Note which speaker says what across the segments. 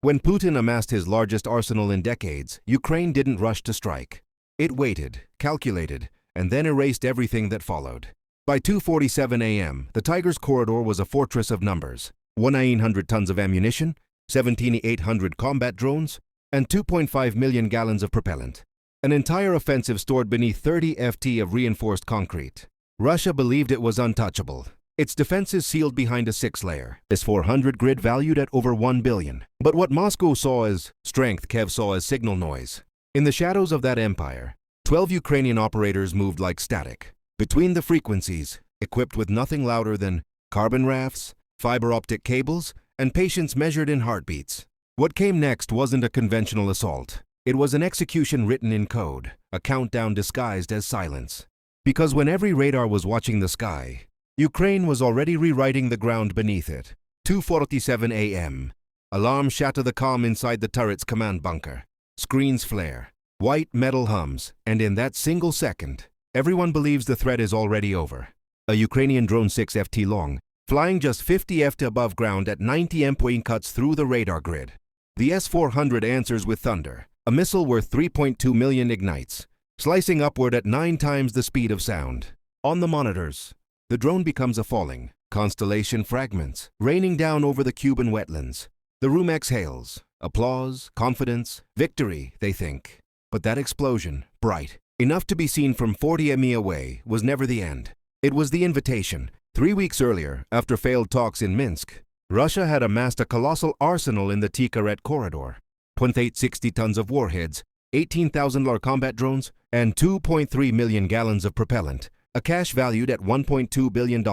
Speaker 1: When Putin amassed his largest arsenal in decades, Ukraine didn't rush to strike. It waited, calculated, and then erased everything that followed. By 2:47 a.m., the Tigers corridor was a fortress of numbers: 1,900 tons of ammunition, 17,800 combat drones, and 2.5 million gallons of propellant. An entire offensive stored beneath 30 ft of reinforced concrete. Russia believed it was untouchable. Its defenses sealed behind a 6-layer S-400 grid valued at over 1 billion. But what Moscow saw as strength, Kiev saw as signal noise. In the shadows of that empire, 12 Ukrainian operators moved like static. Between the frequencies, equipped with nothing louder than carbon rafts, fiber optic cables, and patience measured in heartbeats. What came next wasn't a conventional assault. It was an execution written in code, a countdown disguised as silence. Because when every radar was watching the sky, Ukraine was already rewriting the ground beneath it. 2:47 a.m. Alarm shatter the calm inside the turret's command bunker. Screens flare, white metal hums, and in that single second, everyone believes the threat is already over. A Ukrainian drone 6 ft long, flying just 50 ft above ground at 90 mph cuts through the radar grid. The S-400 answers with thunder. A missile worth 3.2 million ignites, slicing upward at 9 times the speed of sound. On the monitors, the drone becomes a falling constellation fragments, raining down over the Cuban wetlands. The room exhales. Applause, confidence, victory, they think. But that explosion, bright, enough to be seen from 40 mi away, was never the end. It was the invitation. 3 weeks earlier, after failed talks in Minsk, Russia had amassed a colossal arsenal in the Tikharet corridor. 2860 tons of warheads, 18,000 LAR combat drones, and 2.3 million gallons of propellant, a cache valued at $1.2 billion.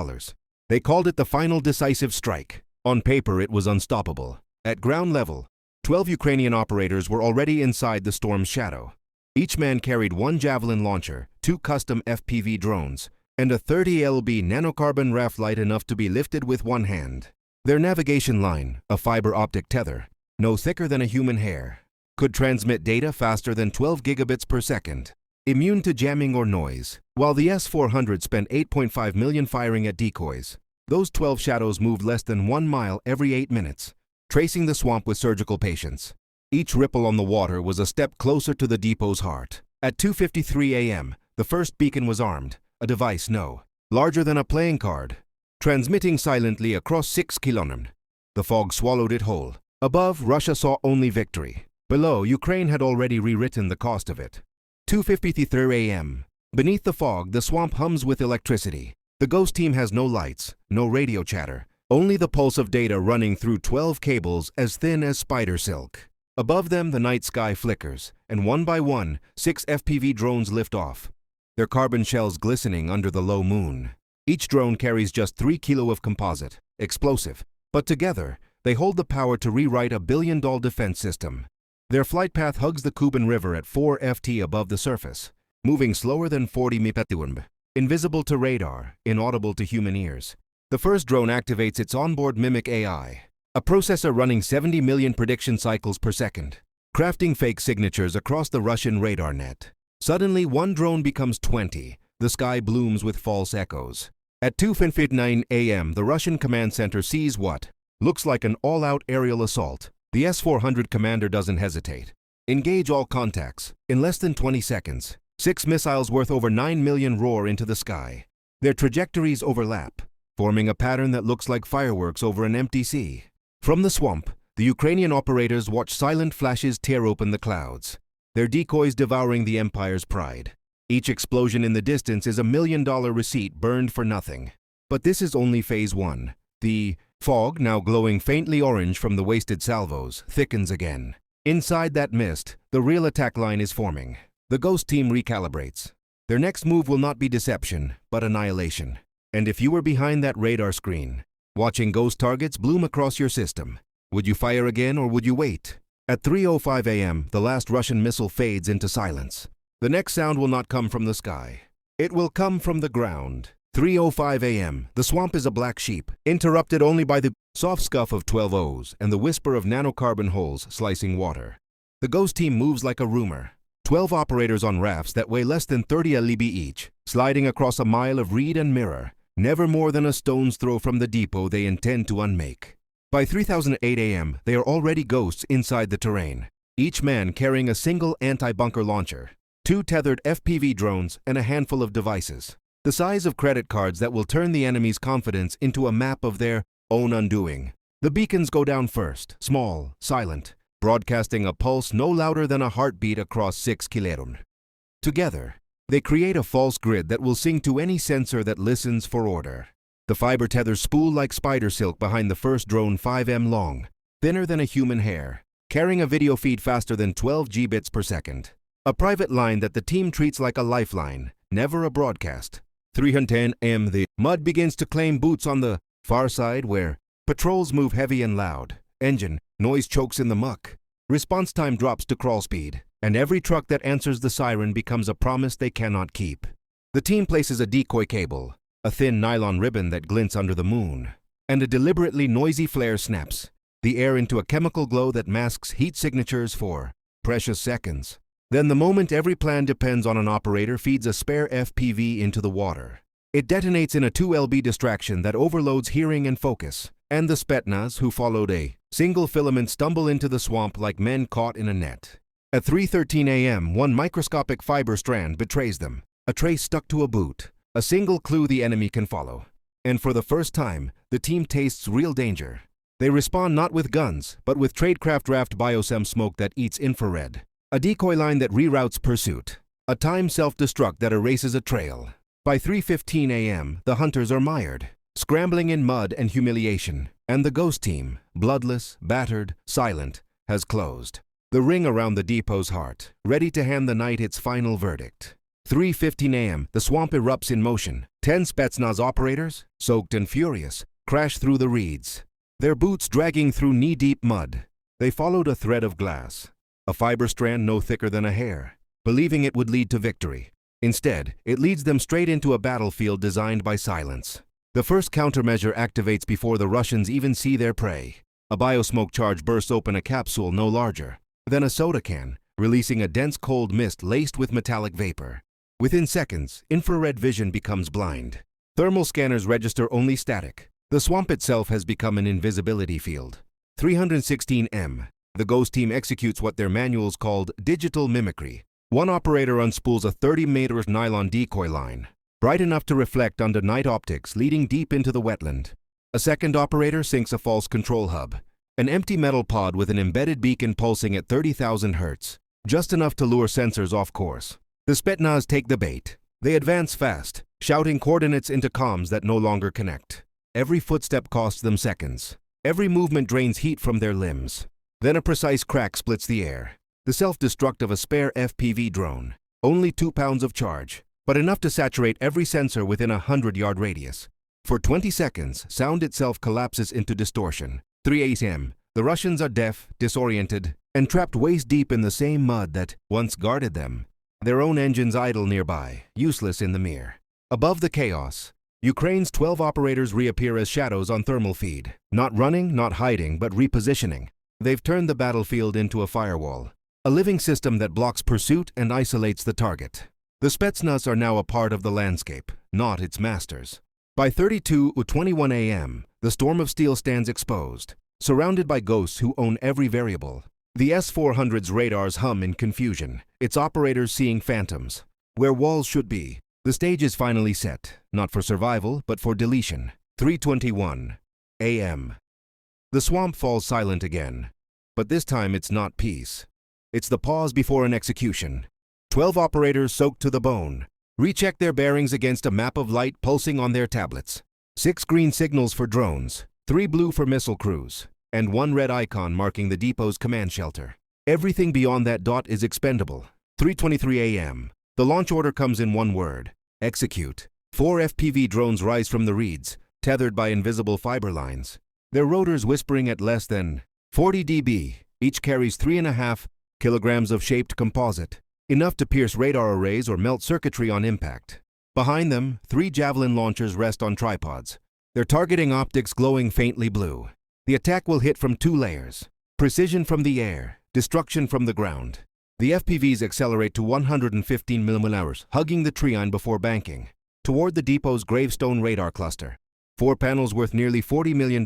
Speaker 1: They called it the final decisive strike. On paper, it was unstoppable. At ground level, 12 Ukrainian operators were already inside the storm's shadow. Each man carried 1 Javelin launcher, 2 custom FPV drones, and a 30 lb nanocarbon raft light enough to be lifted with one hand. Their navigation line, a fiber optic tether, no thicker than a human hair, could transmit data faster than 12 gigabits per second, immune to jamming or noise. While the S-400 spent 8.5 million firing at Decoys, those 12 shadows moved less than 1 mile every 8 minutes, tracing the swamp with surgical patience. Each ripple on the water was a step closer to the depot's heart. At 2:53 a.m., the first beacon was armed, a device larger than a playing card, transmitting silently across 6 kilometers. The fog swallowed it whole. Above, Russia saw only victory. Below, Ukraine had already rewritten the cost of it. 2:53 a.m. Beneath the fog, the swamp hums with electricity. The ghost team has no lights, no radio chatter, only the pulse of data running through 12 cables as thin as spider silk. Above them, the night sky flickers, and one by one, 6 FPV drones lift off, their carbon shells glistening under the low moon. Each drone carries just 3 kilos of composite, explosive, but together, they hold the power to rewrite a billion-dollar defense system. Their flight path hugs the Kuban River at 4 ft above the surface, moving slower than 40 mph, invisible to radar, inaudible to human ears. The first drone activates its onboard Mimic AI, a processor running 70 million prediction cycles per second, crafting fake signatures across the Russian radar net. Suddenly, one drone becomes 20. The sky blooms with false echoes. At 2:59 a.m., the Russian command center sees what looks like an all-out aerial assault. The S-400 commander doesn't hesitate. Engage all contacts. In less than 20 seconds, 6 missiles worth over 9 million roar into the sky. Their trajectories overlap, forming a pattern that looks like fireworks over an empty sea. From the swamp, the Ukrainian operators watch silent flashes tear open the clouds, their decoys devouring the empire's pride. Each explosion in the distance is a $1 million receipt burned for nothing. But this is only phase 1. The fog, now glowing faintly orange from the wasted salvos, thickens again. Inside that mist, the real attack line is forming. The ghost team recalibrates. Their next move will not be deception, but annihilation. And if you were behind that radar screen, watching ghost targets bloom across your system, would you fire again or would you wait? At 3:05 a.m., the last Russian missile fades into silence. The next sound will not come from the sky. It will come from the ground. 3:05 a.m. The swamp is a black sheep, interrupted only by the soft scuff of 12 O's and the whisper of nanocarbon holes slicing water. The ghost team moves like a rumor. 12 operators on rafts that weigh less than 30 lb each, sliding across a mile of reed and mirror, never more than a stone's throw from the depot they intend to unmake. By 3008 a.m., they are already ghosts inside the terrain, each man carrying a single anti-bunker launcher, 2 tethered FPV drones, and a handful of devices, the size of credit cards that will turn the enemy's confidence into a map of their own undoing. The beacons go down first, small, silent, broadcasting a pulse no louder than a heartbeat across 6 kilometers. Together, they create a false grid that will sing to any sensor that listens for order. The fiber tethers spool like spider silk behind the first drone, 5 m long, thinner than a human hair, carrying a video feed faster than 12 Gbps per second. A private line that the team treats like a lifeline, never a broadcast. 310 am, the mud begins to claim boots on the far side where patrols move heavy and loud. Engine noise chokes in the muck. Response time drops to crawl speed, and every truck that answers the siren becomes a promise they cannot keep. The team places a decoy cable, a thin nylon ribbon that glints under the moon, and a deliberately noisy flare snaps the air into a chemical glow that masks heat signatures for precious seconds. Then the moment every plan depends on an operator feeds a spare FPV into the water. It detonates in a 2 lb distraction that overloads hearing and focus, and the Spetsnaz who followed a single filament stumble into the swamp like men caught in a net. At 3:13 a.m., one microscopic fiber strand betrays them, a trace stuck to a boot, a single clue the enemy can follow. And for the first time, the team tastes real danger. They respond not with guns, but with tradecraft draft biosem smoke that eats infrared, a decoy line that reroutes pursuit, a timed self-destruct that erases a trail. By 3:15 a.m., the hunters are mired, scrambling in mud and humiliation, and the ghost team, bloodless, battered, silent, has closed. The ring around the depot's heart, ready to hand the night its final verdict. 3:15 a.m., the swamp erupts in motion. 10 Spetsnaz operators, soaked and furious, crash through the reeds, their boots dragging through knee-deep mud. They followed a thread of glass, a fiber strand no thicker than a hair, believing it would lead to victory. Instead, it leads them straight into a battlefield designed by silence. The first countermeasure activates before the Russians even see their prey. A biosmoke charge bursts open a capsule no larger than a soda can, releasing a dense cold mist laced with metallic vapor. Within seconds, infrared vision becomes blind. Thermal scanners register only static. The swamp itself has become an invisibility field. 316 m. The ghost team executes what their manuals called digital mimicry. One operator unspools a 30-meter nylon decoy line, bright enough to reflect under night optics leading deep into the wetland. A second operator sinks a false control hub, an empty metal pod with an embedded beacon pulsing at 30,000 Hz, just enough to lure sensors off course. The Spetsnaz take the bait. They advance fast, shouting coordinates into comms that no longer connect. Every footstep costs them seconds. Every movement drains heat from their limbs. Then a precise crack splits the air. The self-destruct of a spare FPV drone. Only 2 pounds of charge, but enough to saturate every sensor within a 100-yard radius. For 20 seconds, sound itself collapses into distortion. 3 a.m. The Russians are deaf, disoriented, and trapped waist-deep in the same mud that once guarded them. Their own engines idle nearby, useless in the mirror. Above the chaos, Ukraine's 12 operators reappear as shadows on thermal feed. Not running, not hiding, but repositioning. They've turned the battlefield into a firewall, a living system that blocks pursuit and isolates the target. The Spetsnaz are now a part of the landscape, not its masters. By 22:21 a.m., the storm of steel stands exposed, surrounded by ghosts who own every variable. The S-400's radars hum in confusion, its operators seeing phantoms. Where walls should be, the stage is finally set, not for survival, but for deletion. 3:21 a.m. The swamp falls silent again, but this time it's not peace. It's the pause before an execution. 12 operators soaked to the bone, recheck their bearings against a map of light pulsing on their tablets. 6 green signals for drones, 3 blue for missile crews, and 1 red icon marking the depot's command shelter. Everything beyond that dot is expendable. 3:23 a.m. The launch order comes in one word: execute. 4 FPV drones rise from the reeds, tethered by invisible fiber lines. Their rotors whispering at less than 40 dB. Each carries 3.5 kilograms of shaped composite, enough to pierce radar arrays or melt circuitry on impact. Behind them, 3 Javelin launchers rest on tripods, their targeting optics glowing faintly blue. The attack will hit from 2 layers: precision from the air, destruction from the ground. The FPVs accelerate to 115 mm/h, hugging the tree line before banking toward the depot's gravestone radar cluster. 4 panels worth nearly $40 million.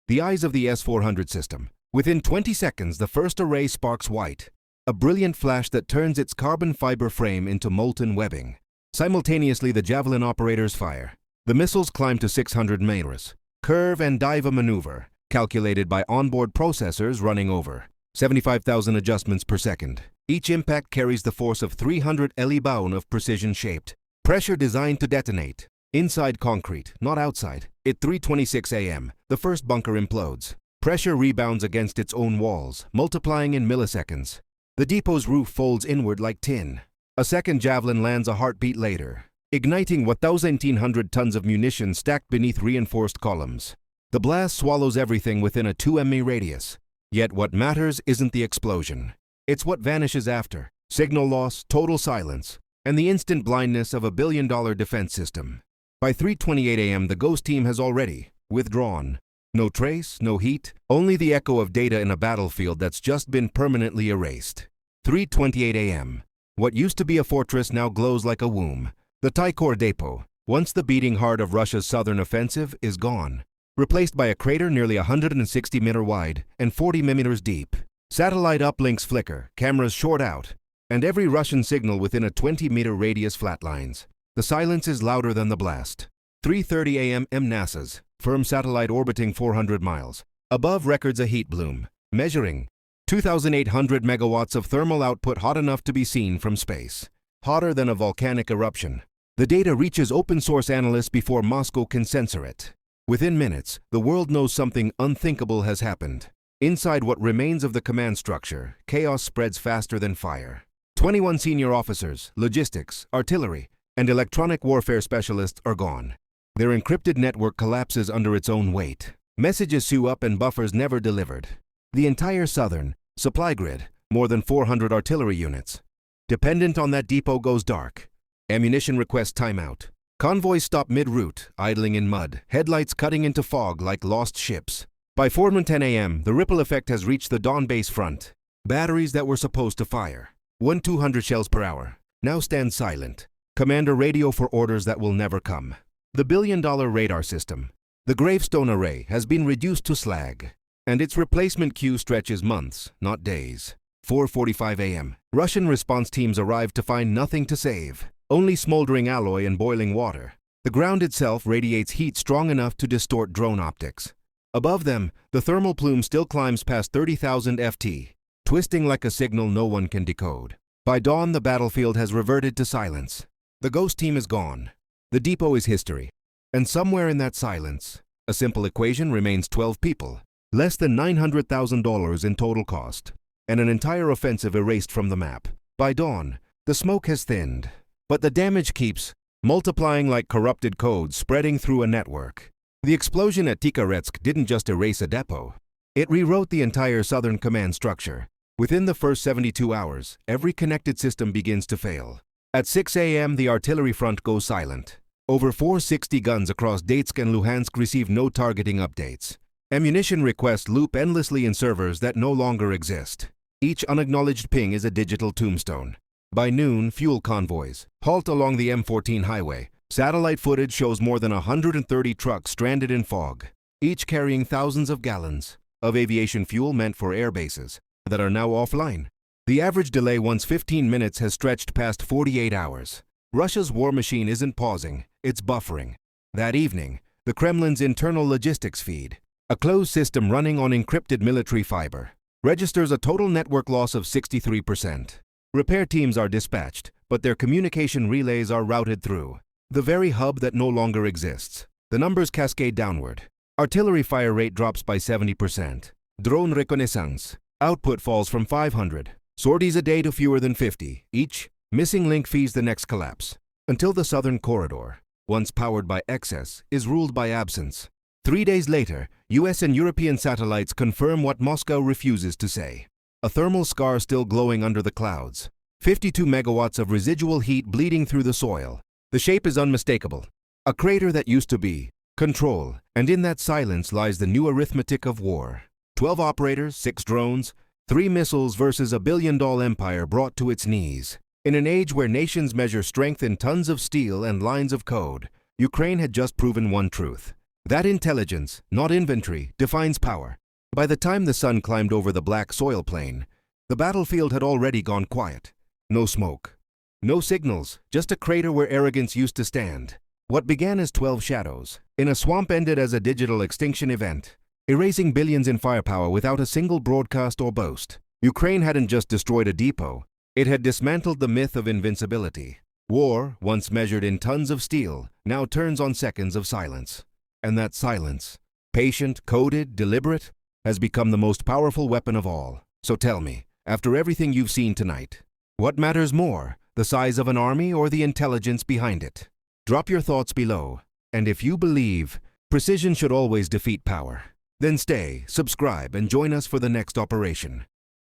Speaker 1: The eyes of the S-400 system. Within 20 seconds, the first array sparks white, a brilliant flash that turns its carbon fiber frame into molten webbing. Simultaneously, the Javelin operators fire. The missiles climb to 600 meters. Curve and dive a maneuver, calculated by onboard processors running over 75,000 adjustments per second. Each impact carries the force of 300 eLebaun of precision-shaped. Pressure designed to detonate. Inside concrete, not outside. At 3:26 a.m., the first bunker implodes. Pressure rebounds against its own walls, multiplying in milliseconds. The depot's roof folds inward like tin. A second javelin lands a heartbeat later, igniting 1,800 tons of munition stacked beneath reinforced columns. The blast swallows everything within a 2 mi radius. Yet what matters isn't the explosion. It's what vanishes after. Signal loss, total silence, and the instant blindness of a billion-dollar defense system. By 3:28 a.m., the Ghost team has already withdrawn. No trace, no heat, only the echo of data in a battlefield that's just been permanently erased. 3:28 a.m. What used to be a fortress now glows like a womb. The Taikor Depot, once the beating heart of Russia's southern offensive, is gone, replaced by a crater nearly 160 meters wide and 40 meters deep. Satellite uplinks flicker, cameras short out, and every Russian signal within a 20-meter radius flatlines. The silence is louder than the blast. 3:30 a.m. NASA's firm satellite orbiting 400 miles above records a heat bloom, measuring 2,800 megawatts of thermal output hot enough to be seen from space. Hotter than a volcanic eruption. The data reaches open-source analysts before Moscow can censor it. Within minutes, the world knows something unthinkable has happened. Inside what remains of the command structure, chaos spreads faster than fire. 21 senior officers, logistics, artillery, and electronic warfare specialists are gone. Their encrypted network collapses under its own weight. Messages sew up and buffers never delivered. The entire southern supply grid, more than 400 artillery units, dependent on that depot goes dark. Ammunition requests timeout. Convoys stop mid-route, idling in mud, headlights cutting into fog like lost ships. By 4:10 a.m., the ripple effect has reached the Dawn base front. Batteries that were supposed to fire 200 shells per hour now stand silent. Commander radio for orders that will never come. The billion-dollar radar system, the Gravestone Array, has been reduced to slag, and its replacement queue stretches months, not days. 4:45 a.m. Russian response teams arrive to find nothing to save, only smoldering alloy and boiling water. The ground itself radiates heat strong enough to distort drone optics. Above them, the thermal plume still climbs past 30,000 FT, twisting like a signal no one can decode. By dawn, the battlefield has reverted to silence. The Ghost team is gone. The depot is history. And somewhere in that silence, a simple equation remains: 12 people, less than $900,000 in total cost, and an entire offensive erased from the map. By dawn, the smoke has thinned, but the damage keeps multiplying like corrupted code spreading through a network. The explosion at Tikhoretsk didn't just erase a depot. It rewrote the entire southern command structure. Within the first 72 hours, every connected system begins to fail. At 6 a.m., the artillery front goes silent. Over 460 guns across Donetsk and Luhansk receive no targeting updates. Ammunition requests loop endlessly in servers that no longer exist. Each unacknowledged ping is a digital tombstone. By noon, fuel convoys halt along the M14 highway. Satellite footage shows more than 130 trucks stranded in fog, each carrying thousands of gallons of aviation fuel meant for air bases that are now offline. The average delay once 15 minutes has stretched past 48 hours. Russia's war machine isn't pausing, it's buffering. That evening, the Kremlin's internal logistics feed, a closed system running on encrypted military fiber, registers a total network loss of 63%. Repair teams are dispatched, but their communication relays are routed through the very hub that no longer exists. The numbers cascade downward. Artillery fire rate drops by 70%. Drone reconnaissance output falls from 500 sorties a day to fewer than 50. Each missing link feeds the next collapse, until the southern corridor, once powered by excess, is ruled by absence. 3 days later, US and European satellites confirm what Moscow refuses to say. A thermal scar still glowing under the clouds. 52 megawatts of residual heat bleeding through the soil. The shape is unmistakable. A crater that used to be control, and in that silence lies the new arithmetic of war. 12 operators, 6 drones, 3 missiles versus a billion-dollar empire brought to its knees. In an age where nations measure strength in tons of steel and lines of code, Ukraine had just proven one truth. That intelligence, not inventory, defines power. By the time the sun climbed over the black soil plain, the battlefield had already gone quiet. No smoke. No signals, just a crater where arrogance used to stand. What began as 12 shadows in a swamp ended as a digital extinction event, erasing billions in firepower without a single broadcast or boast. Ukraine hadn't just destroyed a depot, it had dismantled the myth of invincibility. War, once measured in tons of steel, now turns on seconds of silence. And that silence, patient, coded, deliberate, has become the most powerful weapon of all. So tell me, after everything you've seen tonight, what matters more, the size of an army or the intelligence behind it? Drop your thoughts below, and if you believe precision should always defeat power, then stay, subscribe, and join us for the next operation.